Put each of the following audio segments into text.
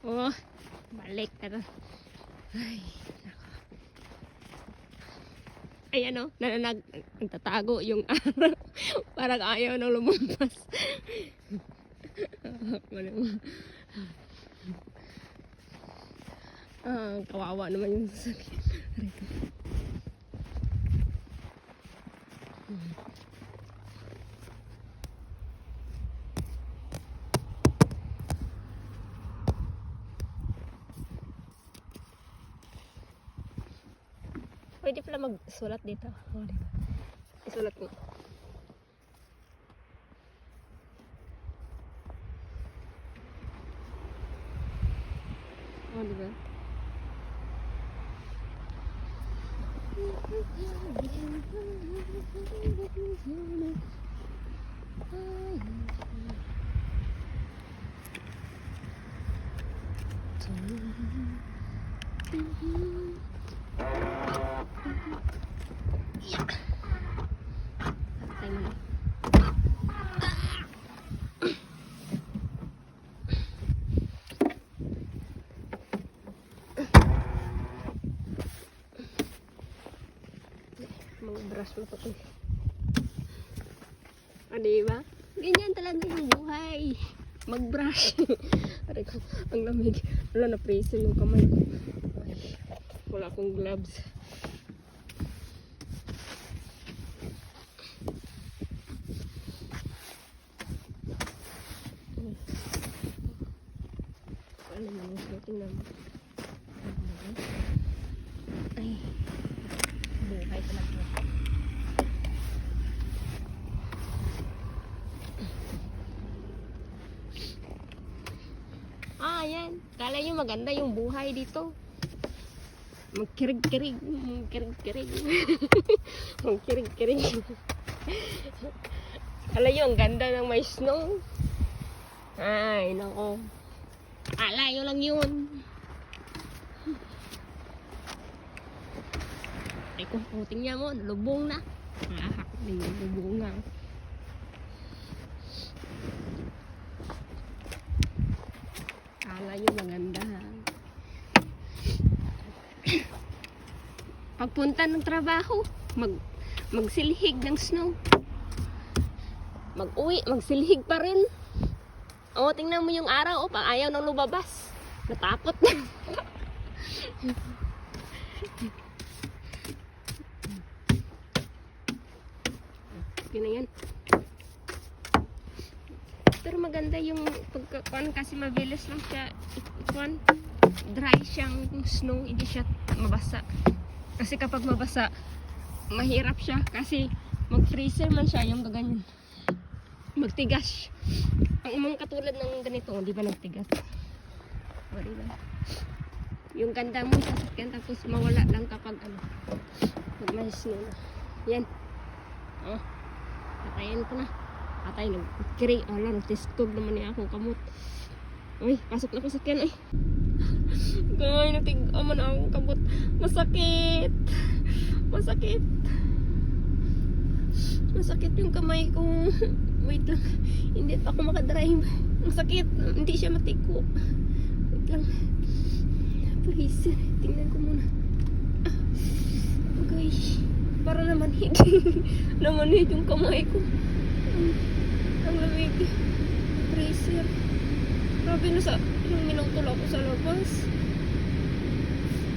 Oh, balik na. Ay, nako. Ayan o, nagtatago yung araw. Parang ayaw nang lumampas. Kawawa naman yung sasakyan. Pwede pala magsulat dito. Oh, diba? Isulat ko. Oh, diba? Yeah. Patay mo na. Mag-brush mo pa ito. Ah, diba? Ganyan talaga yung buhay. Mag-brush. Aray ko, ang lamig. Wala, na-freeze yung kamay ko. Ay, wala akong gloves. Ano naman siya? Tingnan mo. Ay, buhay talaga. Ayan. Kala nyo maganda yung buhay dito. Magkirig-kirig. Magkirig-kirig. Magkirig-kirig. Kala nyo ang ganda ng may snow. Ay, nako. Kala nyo lang yun. Ay, kung puting niya mo, lubong na. Nakakakot na yung lubong na. Kala nyo maganda, ha? Pagpunta ng trabaho, magsilhig ng snow. Mag-uwi, magsilhig pa rin. O, tingnan mo yung araw, pang ayaw nang lumabas. Natakot na. Okay na yan. Pero maganda yung pagkakuan kasi mabilis lang siya ikuan. Dry siyang snow, hindi siya mabasa. Kasi kapag mabasa, mahirap siya kasi mag-freezer man siya yung ganyan. Magtigas. Ang umang katulad ng ganito, hindi ba nagtigas? O, diba? Yung ganda mo sasakyan tapos mawala lang kapag ano, pag may snow na. Yan. Oh, patayin ko na. Patay, nag-kiri. Ala, nag-testog naman niya ako kamot. Uy, pasok na sasakyan. Ay. Gay, natig-aman akong kamot. Masakit. Masakit. Masakit yung kamay ko. Wait lang. Hindi pa ako makadrive. Masakit. Hindi siya matiko. Wait lang. Please. Tingnan ko muna. Okay. Para namanhid. Namanhid yung kamay ko. Ang lamig. Freezer. Grabe na sa yung minutol ako sa labas.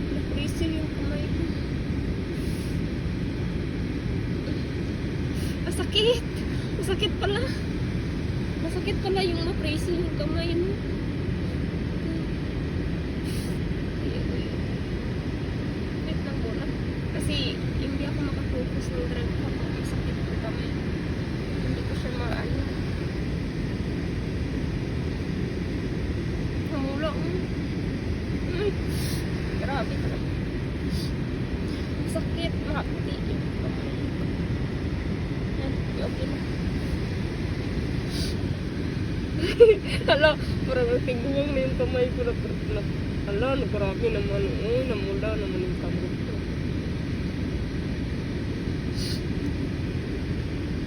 Na-freezer yung kamay ko. Masakit. Masakit pala. Masakit pala yung ma-freezer yung kamay mo. Wait lang muna. Kasi hindi ako makafocus ng drive ko. Masakit yung kamay. Hindi ko siya maano. Namula ko. Grabe ka naman. Sakit. Makaputi yung kamay. Yan. Okay na. Hala, parang tigwang na yung kamay ko. Hala, grabe naman. Namula naman yung kamay.